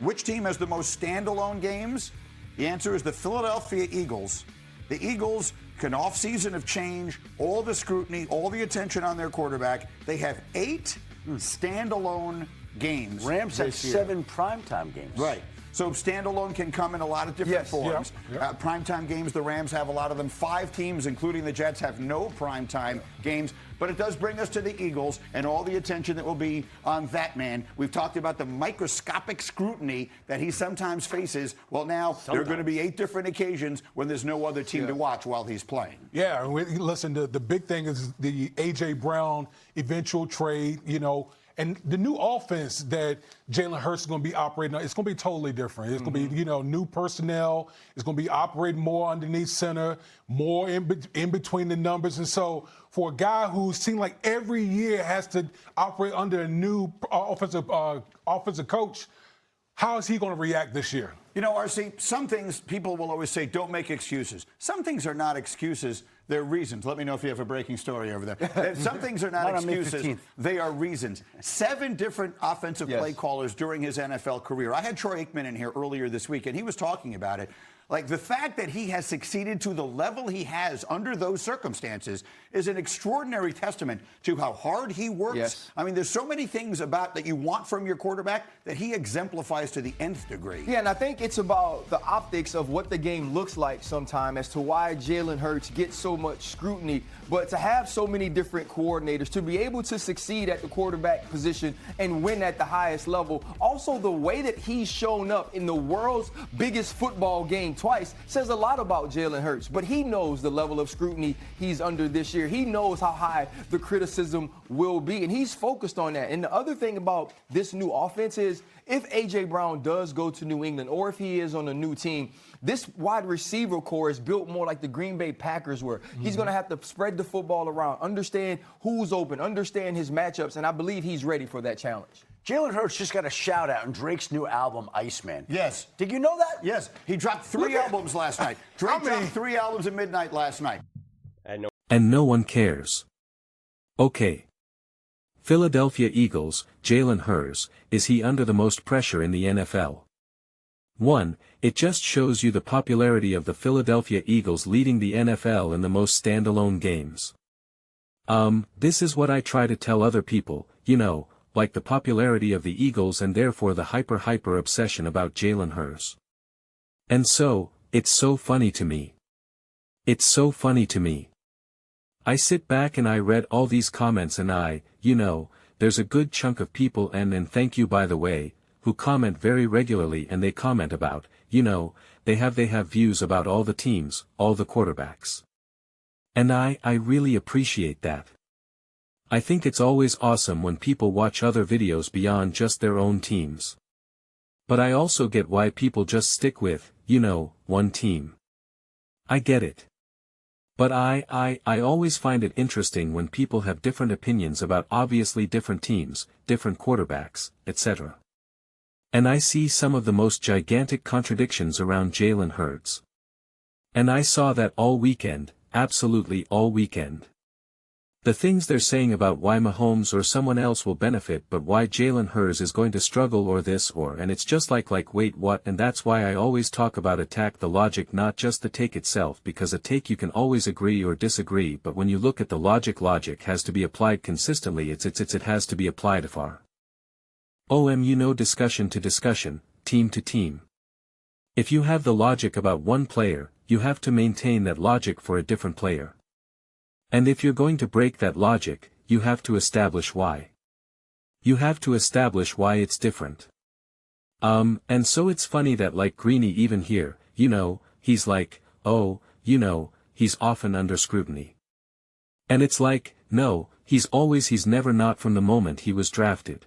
which team has the most standalone games? The answer is the Philadelphia Eagles. The Eagles can off-season of change, all the scrutiny, all the attention on their quarterback. They have 8 standalone games. Rams have 7 primetime games. Right. So standalone can come in a lot of different forms. Primetime games, the Rams have a lot of them. 5 teams, including the Jets, have no primetime games. But it does bring us to the Eagles and all the attention that will be on that man. We've talked about the microscopic scrutiny that he sometimes faces. Well, now there are going to be 8 different occasions when there's no other team to watch while he's playing. Yeah, listen, the big thing is the A.J. Brown eventual trade, and the new offense that Jalen Hurts is going to be operating on, it's going to be totally different. It's going to be, new personnel. It's going to be operating more underneath center, more in between the numbers. And so for a guy who seems like every year has to operate under a new offensive coach, how is he going to react this year? RC, some things people will always say, don't make excuses. Some things are not excuses. They're reasons. Let me know if you have a breaking story over there. Some things are not excuses. They are reasons. 7 different offensive play callers during his NFL career. I had Troy Aikman in here earlier this week, and he was talking about it. Like, the fact that he has succeeded to the level he has under those circumstances is an extraordinary testament to how hard he works. Yes. I mean, there's so many things about that you want from your quarterback that he exemplifies to the nth degree. Yeah, and I think it's about the optics of what the game looks like sometime as to why Jalen Hurts gets so much scrutiny. But to have so many different coordinators, to be able to succeed at the quarterback position and win at the highest level, also the way that he's shown up in the world's biggest football game twice says a lot about Jalen Hurts. But he knows the level of scrutiny he's under this year. He knows how high the criticism will be, and he's focused on that. And the other thing about this new offense is if A.J. Brown does go to New England or if he is on a new team, this wide receiver core is built more like the Green Bay Packers were. He's going to have to spread the football around, understand who's open, understand his matchups, and I believe he's ready for that challenge. Jalen Hurts just got a shout-out in Drake's new album, Iceman. Yes. Did you know that? Yes. He dropped 3 albums last night. Drake dropped 3 albums at midnight last night. And no one cares. Okay. Philadelphia Eagles, Jalen Hurts, is he under the most pressure in the NFL? 1. It just shows you the popularity of the Philadelphia Eagles leading the NFL in the most standalone games. This is what I try to tell other people, like the popularity of the Eagles and therefore the hyper obsession about Jalen Hurts. And so, it's so funny to me. It's so funny to me. I sit back and I read all these comments and there's a good chunk of people and thank you by the way, who comment very regularly and they comment about, they have views about all the teams, all the quarterbacks. And I really appreciate that. I think it's always awesome when people watch other videos beyond just their own teams. But I also get why people just stick with, one team. I get it. But I always find it interesting when people have different opinions about obviously different teams, different quarterbacks, etc. And I see some of the most gigantic contradictions around Jalen Hurts. And I saw that all weekend, absolutely all weekend. The things they're saying about why Mahomes or someone else will benefit but why Jalen Hurts is going to struggle or this or and it's just like wait what, and that's why I always talk about attack the logic, not just the take itself, because a take you can always agree or disagree, but when you look at the logic has to be applied consistently. It has to be applied afar. Discussion to discussion, team to team. If you have the logic about one player, you have to maintain that logic for a different player. And if you're going to break that logic, you have to establish why. You have to establish why it's different. And so it's funny that Greeny even here, he's like, he's often under scrutiny. And it's like, no, he's never not from the moment he was drafted.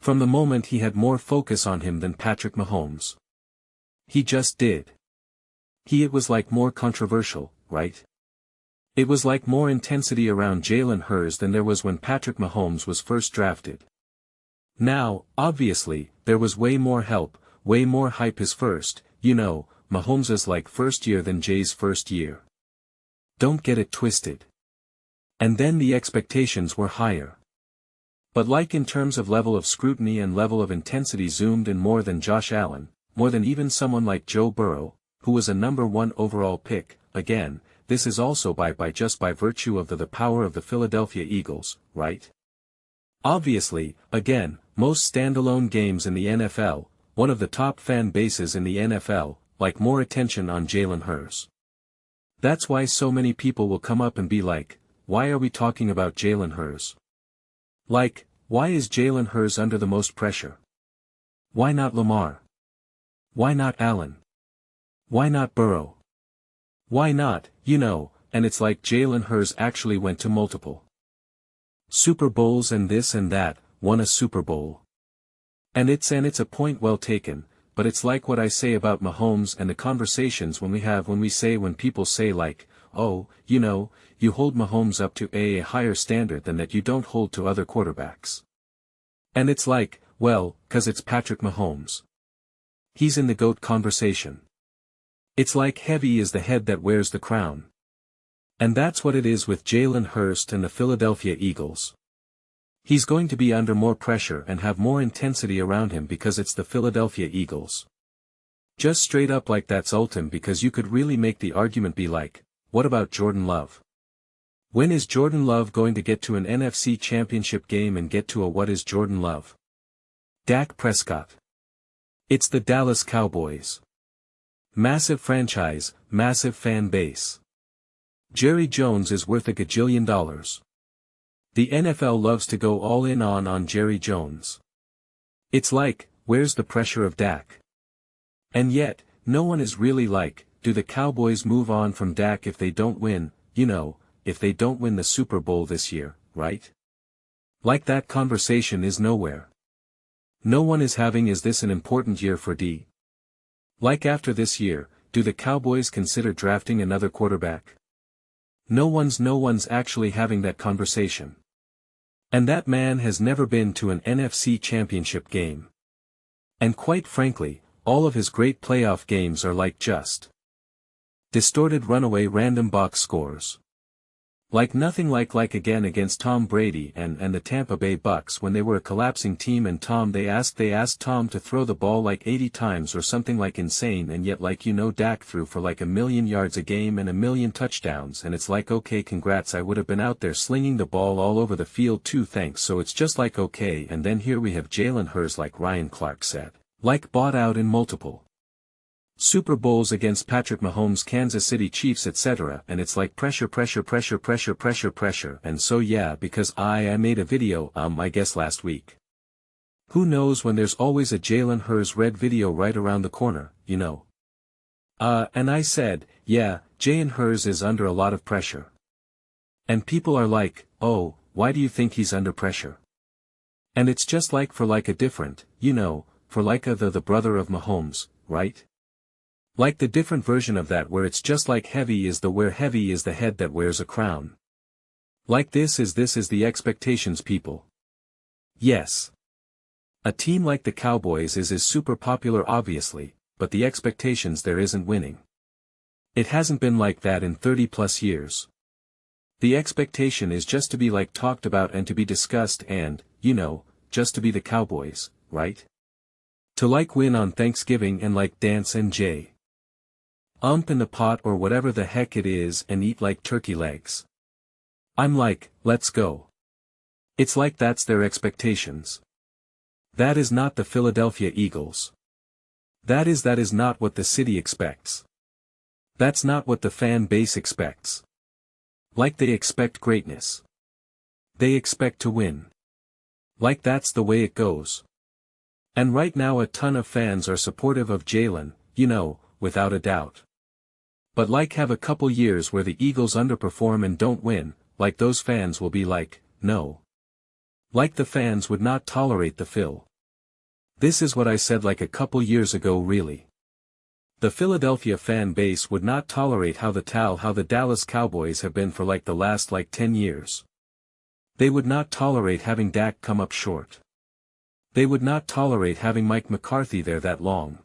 From the moment he had more focus on him than Patrick Mahomes. He just did. It was more controversial, right? It was more intensity around Jalen Hurts than there was when Patrick Mahomes was first drafted. Now, obviously, there was way more help, way more hype his first, Mahomes' first year than Jay's first year. Don't get it twisted. And then the expectations were higher. But like in terms of level of scrutiny and level of intensity zoomed in more than Josh Allen, more than even someone like Joe Burrow, who was a #1 overall pick, again, this is also just by virtue of the power of the Philadelphia Eagles, right? Obviously, again, most standalone games in the NFL, one of the top fan bases in the NFL, like more attention on Jalen Hurts. That's why so many people will come up and be like, why are we talking about Jalen Hurts? Like, why is Jalen Hurts under the most pressure? Why not Lamar? Why not Allen? Why not Burrow? Why not, and it's like Jalen Hurts actually went to multiple Super Bowls and this and that, won a Super Bowl. And it's a point well taken, but it's like what I say about Mahomes and the conversations when people say like, oh, you hold Mahomes up to a higher standard than that you don't hold to other quarterbacks. And it's like, well, 'cause it's Patrick Mahomes. He's in the GOAT conversation. It's like heavy is the head that wears the crown. And that's what it is with Jalen Hurts and the Philadelphia Eagles. He's going to be under more pressure and have more intensity around him because it's the Philadelphia Eagles. Just straight up like that's ultimate, because you could really make the argument be like, what about Jordan Love? When is Jordan Love going to get to an NFC championship game and get to a what is Jordan Love? Dak Prescott. It's the Dallas Cowboys. Massive franchise, massive fan base. Jerry Jones is worth $1 gajillion. The NFL loves to go all in on Jerry Jones. It's like, where's the pressure of Dak? And yet, no one is really like, do the Cowboys move on from Dak if they don't win, if they don't win the Super Bowl this year, right? Like that conversation is nowhere. No one is having is this an important year for D? Like after this year, do the Cowboys consider drafting another quarterback? No one's actually having that conversation. And that man has never been to an NFC championship game. And quite frankly, all of his great playoff games are like just distorted runaway random box scores. Like nothing like again against Tom Brady and the Tampa Bay Bucks when they were a collapsing team and they asked Tom to throw the ball like 80 times or something like insane, and yet Dak threw for like 1,000,000 yards a game and 1,000,000 touchdowns, and it's like okay, congrats, I would have been out there slinging the ball all over the field too, thanks. So it's just like okay, and then here we have Jalen Hurts, like Ryan Clark said, like bought out in multiple Super Bowls against Patrick Mahomes, Kansas City Chiefs, etc. And it's like pressure. And so yeah, because I made a video, I guess last week. Who knows when there's always a Jalen Hurts red video right around the corner, and I said, yeah, Jalen Hurts is under a lot of pressure. And people are like, oh, why do you think he's under pressure? And it's just like for like a different, for like the brother of Mahomes, right? Like the different version of that where it's just like heavy is the head that wears a crown. Like this is the expectations, people. Yes. A team like the Cowboys is super popular obviously, but the expectations there isn't winning. It hasn't been like that in 30 plus years. The expectation is just to be like talked about and to be discussed and, just to be the Cowboys, right? To like win on Thanksgiving and like dance and in the pot or whatever the heck it is and eat like turkey legs. I'm like, let's go. It's like that's their expectations. That is not the Philadelphia Eagles. That is not what the city expects. That's not what the fan base expects. Like they expect greatness. They expect to win. Like that's the way it goes. And right now a ton of fans are supportive of Jalen, without a doubt. But like have a couple years where the Eagles underperform and don't win, like those fans will be like, no. Like the fans would not tolerate the Phil. This is what I said like a couple years ago really. The Philadelphia fan base would not tolerate how the Dallas Cowboys have been for like the last 10 years. They would not tolerate having Dak come up short. They would not tolerate having Mike McCarthy there that long.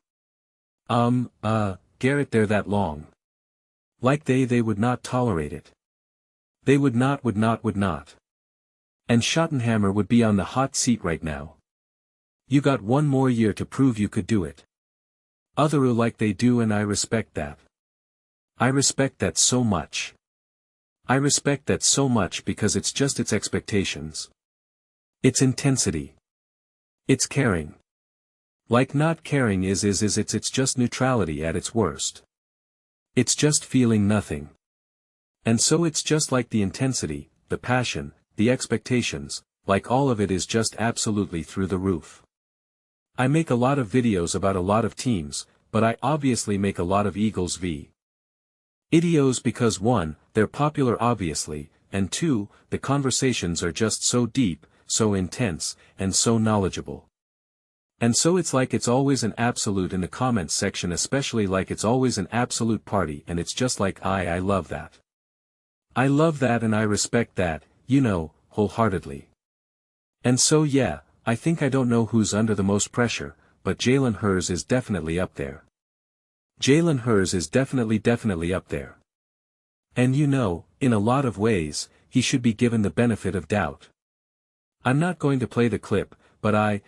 Garrett there that long. Like they would not tolerate it. They would not. And Schottenhammer would be on the hot seat right now. You got one more year to prove you could do it. Otheru like they do, and I respect that. I respect that so much. I respect that so much because it's just its expectations. It's intensity. It's caring. Like not caring it's just neutrality at its worst. It's just feeling nothing. And so it's just like the intensity, the passion, the expectations, like all of it is just absolutely through the roof. I make a lot of videos about a lot of teams, but I obviously make a lot of Eagles v. Idios because 1, they're popular obviously, and 2, the conversations are just so deep, so intense, and so knowledgeable. And so it's like it's always an absolute in the comments section, especially like it's always an absolute party, and it's just like I love that. I love that and I respect that, wholeheartedly. And so yeah, I think I don't know who's under the most pressure, but Jalen Hurts is definitely up there. Jalen Hurts is definitely up there. And in a lot of ways, he should be given the benefit of doubt. I'm not going to play the clip, but I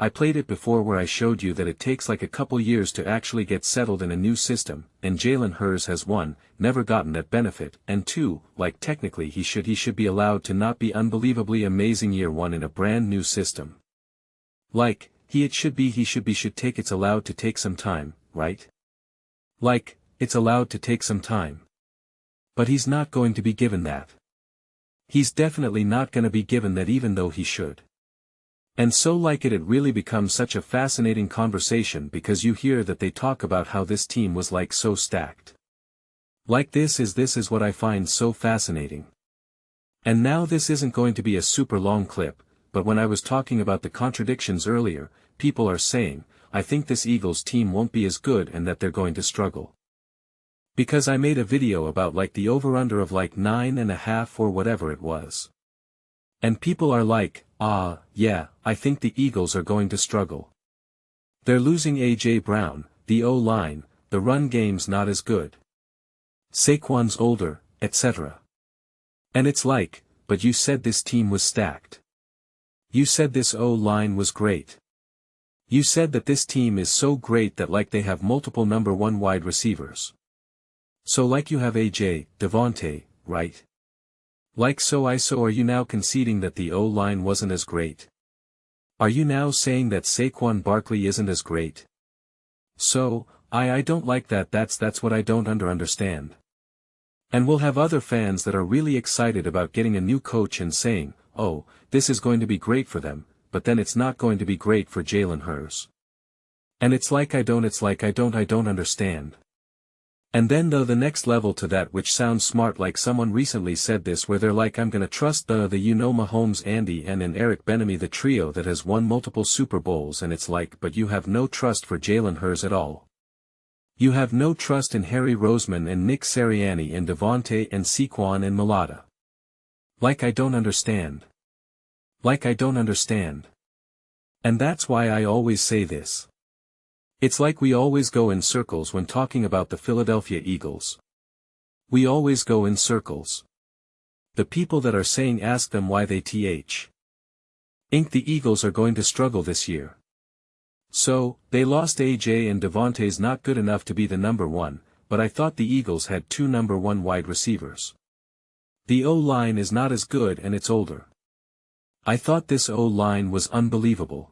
played it before where I showed you that it takes like a couple years to actually get settled in a new system, and Jalen Hurts has 1, never gotten that benefit, and 2, like technically he should be allowed to not be unbelievably amazing year 1 in a brand new system. Like, it's allowed to take some time, right? Like, it's allowed to take some time. But he's not going to be given that. He's definitely not going to be given that even though he should. And so like it really becomes such a fascinating conversation because you hear that they talk about how this team was like so stacked. Like this is what I find so fascinating. And now this isn't going to be a super long clip, but when I was talking about the contradictions earlier, people are saying, I think this Eagles team won't be as good and that they're going to struggle. Because I made a video about like the over-under of like 9.5 or whatever it was. And people are like, yeah, I think the Eagles are going to struggle. They're losing A.J. Brown, the O-line, the run game's not as good. Saquon's older, etc. And it's like, but you said this team was stacked. You said this O-line was great. You said that this team is so great that like they have multiple number 1 wide receivers. So like you have A.J., Devontae, right? Like so are you now conceding that the O-line wasn't as great? Are you now saying that Saquon Barkley isn't as great? So, I don't like that, that's what I don't understand. And we'll have other fans that are really excited about getting a new coach and saying, oh, this is going to be great for them, but then it's not going to be great for Jalen Hurts. And it's like I don't understand. And then though the next level to that which sounds smart, like someone recently said this where they're like I'm gonna trust the Mahomes, Andy and Eric Bieniemy, the trio that has won multiple Super Bowls, and it's like but you have no trust for Jalen Hurts at all. You have no trust in Harry Roseman and Nick Sirianni and Devontae and Saquon and Mulata. Like I don't understand. Like I don't understand. And that's why I always say this. It's like we always go in circles when talking about the Philadelphia Eagles. We always go in circles. The people that are saying ask them why they think the Eagles are going to struggle this year. So, they lost AJ and Devontae's not good enough to be the number 1, but I thought the Eagles had 2 number 1 wide receivers. The O-line is not as good and it's older. I thought this O-line was unbelievable.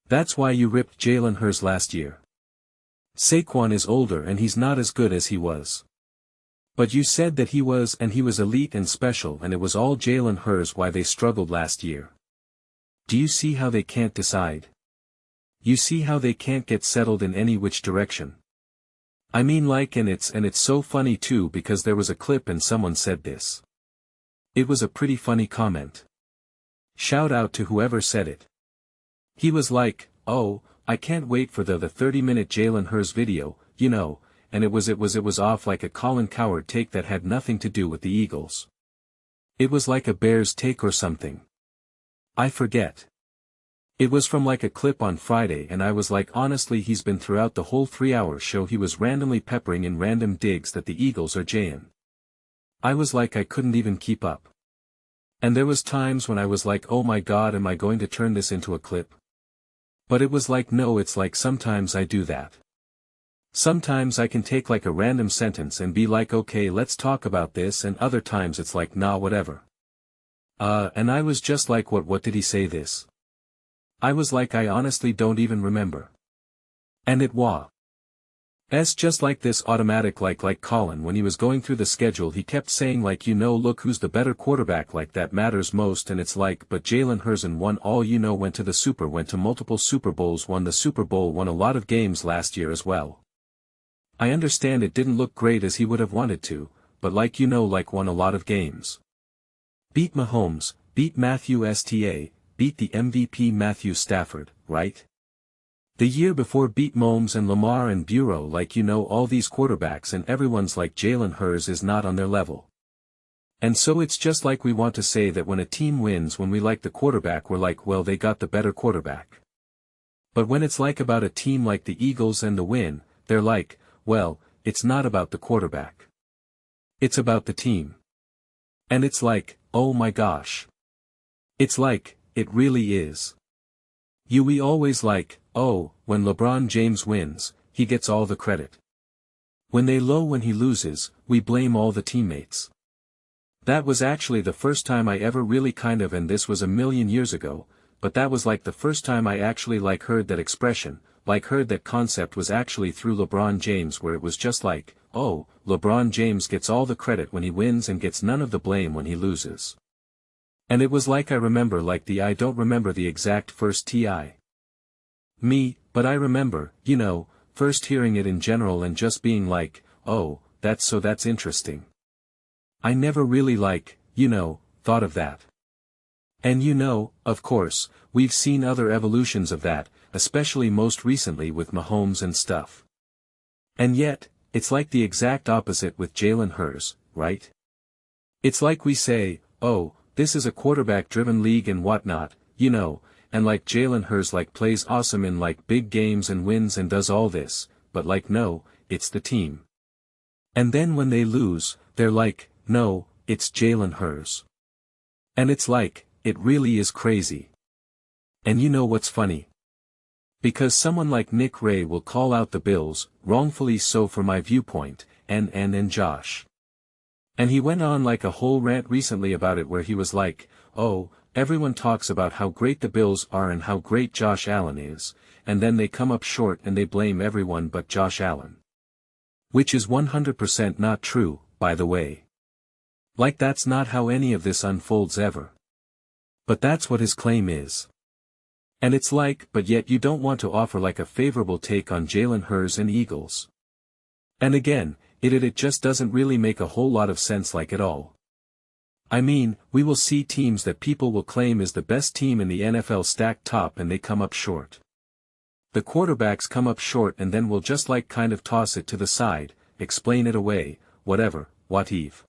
That's why you ripped Jalen Hurts last year. Saquon is older and he's not as good as he was. But you said that he was, and he was elite and special, and it was all Jalen Hurts why they struggled last year. Do you see how they can't decide? You see how they can't get settled in any which direction? I mean like and it's so funny too because there was a clip and someone said this. It was a pretty funny comment. Shout out to whoever said it. He was like, oh, I can't wait for the 30-minute Jalen Hurts video, and it was off like a Colin Cowherd take that had nothing to do with the Eagles. It was like a Bears take or something. I forget. It was from like a clip on Friday and I was like honestly he's been throughout the whole 3-hour show he was randomly peppering in random digs that the Eagles are Jayin. I was like I couldn't even keep up. And there was times when I was like, oh my god, am I going to turn this into a clip? But it was like, no, it's like sometimes I do that. Sometimes I can take like a random sentence and be like, okay, let's talk about this, and other times it's like, nah, whatever. And I was just like, what did he say this? I was like, I honestly don't even remember. And it was just like this automatic like Colin when he was going through the schedule he kept saying like, look who's the better quarterback, like that matters most, and it's like, but Jalen Hurts won all, went to multiple Super Bowls, won the Super Bowl, won a lot of games last year as well. I understand it didn't look great as he would have wanted to, but like won a lot of games. Beat Mahomes, beat Matthew Sta, beat the MVP Matthew Stafford, right? The year before beat Mahomes and Lamar and Burrow, like all these quarterbacks, and everyone's like Jalen Hurts is not on their level. And so it's just like we want to say that when a team wins, when we like the quarterback, we're like, well, they got the better quarterback. But when it's like about a team like the Eagles and the win, they're like, well, it's not about the quarterback. It's about the team. And it's like, oh my gosh. It's like, it really is. We always like, oh, when LeBron James wins, he gets all the credit. When he loses, we blame all the teammates. That was actually the first time I ever really and this was a million years ago, but that was like the first time I actually heard that expression, heard that concept was actually through LeBron James, where it was just like, oh, LeBron James gets all the credit when he wins and gets none of the blame when he loses. And it was like I remember I don't remember the exact first but I remember, first hearing it in general and just being like, oh, that's interesting. I never really thought of that. And of course, we've seen other evolutions of that, especially most recently with Mahomes and stuff. And yet, it's like the exact opposite with Jalen Hurts, right? It's like we say, oh, this is a quarterback-driven league and whatnot, and Jalen Hurts plays awesome in big games and wins and does all this, but no, it's the team. And then when they lose, they're like, no, it's Jalen Hurts. And it's like, it really is crazy. And what's funny? Because someone like Nick Ray will call out the Bills, wrongfully so for my viewpoint, and Josh. And he went on a whole rant recently about it where he was like, oh, everyone talks about how great the Bills are and how great Josh Allen is, and then they come up short and they blame everyone but Josh Allen. Which is 100% not true, by the way. That's not how any of this unfolds ever. But that's what his claim is. And it's but yet you don't want to offer a favorable take on Jalen Hurts and Eagles. And again, it just doesn't really make a whole lot of sense at all. I mean, we will see teams that people will claim is the best team in the NFL stacked top and they come up short. The quarterbacks come up short and then we'll just toss it to the side, explain it away, whatever, whatever.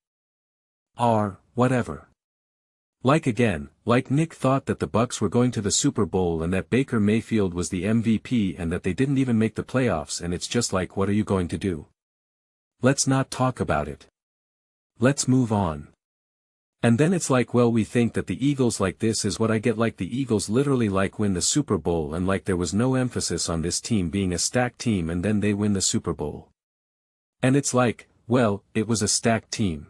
Again, Nick thought that the Bucs were going to the Super Bowl and that Baker Mayfield was the MVP and that they didn't even make the playoffs, and it's just what are you going to do? Let's not talk about it. Let's move on. And then it's well, we think that the Eagles this is what I get, the Eagles literally win the Super Bowl and there was no emphasis on this team being a stacked team and then they win the Super Bowl. And it's well, it was a stacked team.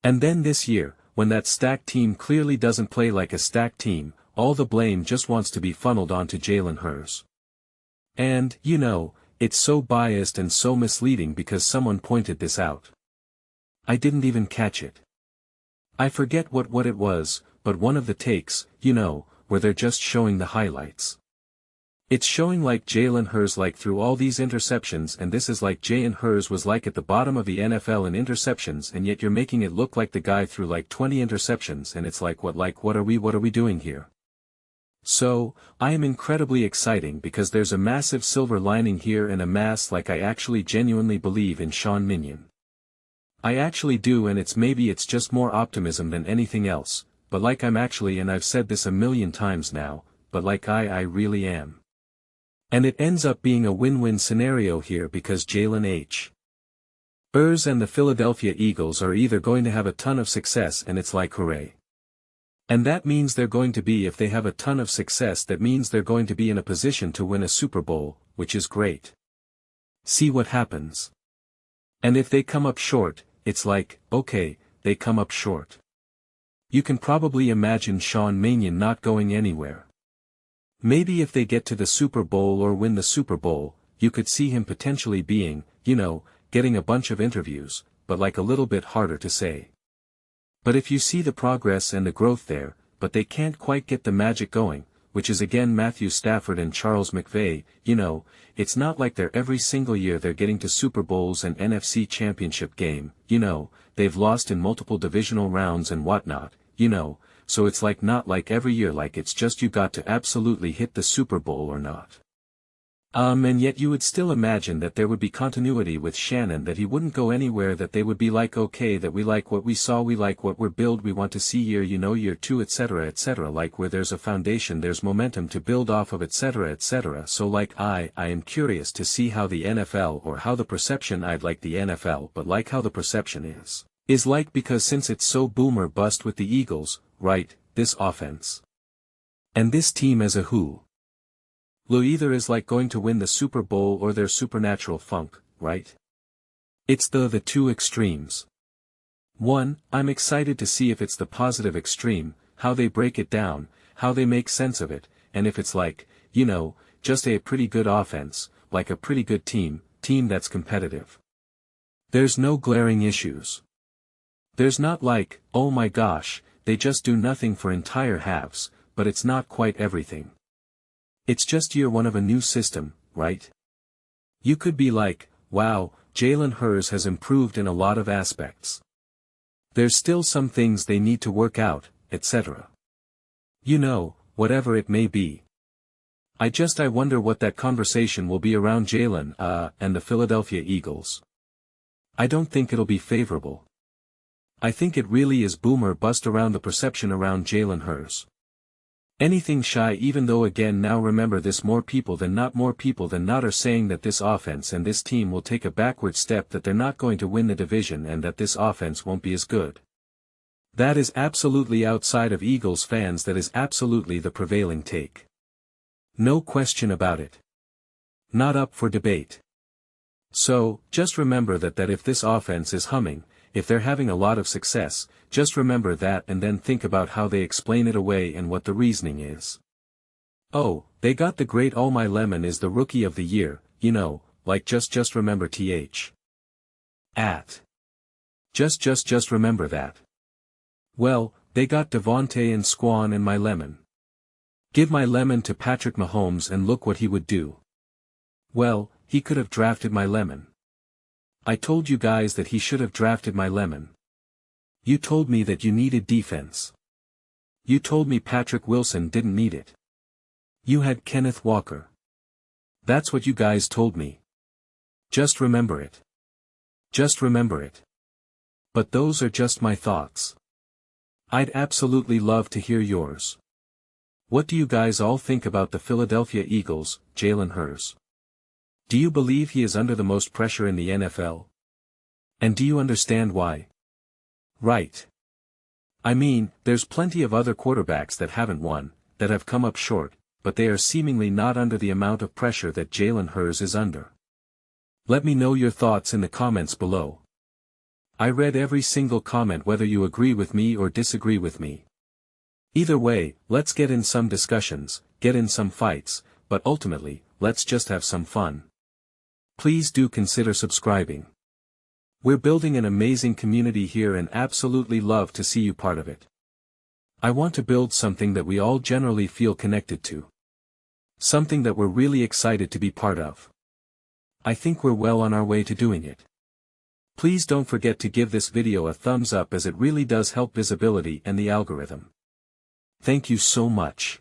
And then this year, when that stacked team clearly doesn't play like a stacked team, all the blame just wants to be funneled onto Jalen Hurts. And, it's so biased and so misleading because someone pointed this out. I didn't even catch it. I forget what it was, but one of the takes, where they're just showing the highlights. It's showing Jalen Hurts through all these interceptions, and this is Jalen Hurts was at the bottom of the NFL in interceptions, and yet you're making it look like the guy threw 20 interceptions, and it's what are we doing here? So, I am incredibly exciting because there's a massive silver lining here and a mass I actually genuinely believe in Sean Minion. I actually do, and maybe it's just more optimism than anything else, but I'm actually, and I've said this a million times now, but I really am. And it ends up being a win-win scenario here because Jalen Hurts and the Philadelphia Eagles are either going to have a ton of success and it's hooray. And that means they're going to be, if they have a ton of success, that means they're going to be in a position to win a Super Bowl, which is great. See what happens. And if they come up short, it's like, okay, they come up short. You can probably imagine Sean Mannion not going anywhere. Maybe if they get to the Super Bowl or win the Super Bowl, you could see him potentially being, getting a bunch of interviews, but like a little bit harder to say. But if you see the progress and the growth there, but they can't quite get the magic going, which is again Matthew Stafford and Charles McVay, it's not like they're every single year they're getting to Super Bowls and NFC Championship game, they've lost in multiple divisional rounds and whatnot, so it's like not like every year, like it's just you got to absolutely hit the Super Bowl or not. And yet you would still imagine that there would be continuity with Shannon, that he wouldn't go anywhere, that they would be like, okay, that we like what we saw, we like what we're build, we want to see year 2, etc., like where there's a foundation, there's momentum to build off of, etc., so like I am curious to see how the NFL, or how the perception, I'd like the NFL, but like how the perception is like, because since it's so boom or bust with the Eagles, right, this offense. And this team as a who. Either is like going to win the Super Bowl or their supernatural funk, right? It's the two extremes. One, I'm excited to see if it's the positive extreme, how they break it down, how they make sense of it, and if it's like, just a pretty good offense, like a pretty good team that's competitive. There's no glaring issues. There's not like, oh my gosh, they just do nothing for entire halves, but it's not quite everything. It's just year one of a new system, right? You could be like, wow, Jalen Hurts has improved in a lot of aspects. There's still some things they need to work out, etc. Whatever it may be. I wonder what that conversation will be around Jalen, and the Philadelphia Eagles. I don't think it'll be favorable. I think it really is boom or bust around the perception around Jalen Hurts. Anything shy, even though again now remember this, more people than not are saying that this offense and this team will take a backward step, that they're not going to win the division, and that this offense won't be as good. That is absolutely outside of Eagles fans, that is absolutely the prevailing take. No question about it. Not up for debate. So, just remember that if this offense is humming, if they're having a lot of success, just remember that, and then think about how they explain it away and what the reasoning is. Oh, they got the great My Lemon is the rookie of the year, like just remember Just remember that. Well, they got Devontae and Squan and My Lemon. Give My Lemon to Patrick Mahomes and look what he would do. Well, he could have drafted My Lemon. I told you guys that he should have drafted My Lemon. You told me that you needed defense. You told me Patrick Wilson didn't need it. You had Kenneth Walker. That's what you guys told me. Just remember it. Just remember it. But those are just my thoughts. I'd absolutely love to hear yours. What do you guys all think about the Philadelphia Eagles, Jalen Hurts? Do you believe he is under the most pressure in the NFL? And do you understand why? Right. I mean, there's plenty of other quarterbacks that haven't won, that have come up short, but they are seemingly not under the amount of pressure that Jalen Hurts is under. Let me know your thoughts in the comments below. I read every single comment, whether you agree with me or disagree with me. Either way, let's get in some discussions, get in some fights, but ultimately, let's just have some fun. Please do consider subscribing. We're building an amazing community here and absolutely love to see you part of it. I want to build something that we all generally feel connected to. Something that we're really excited to be part of. I think we're well on our way to doing it. Please don't forget to give this video a thumbs up, as it really does help visibility and the algorithm. Thank you so much.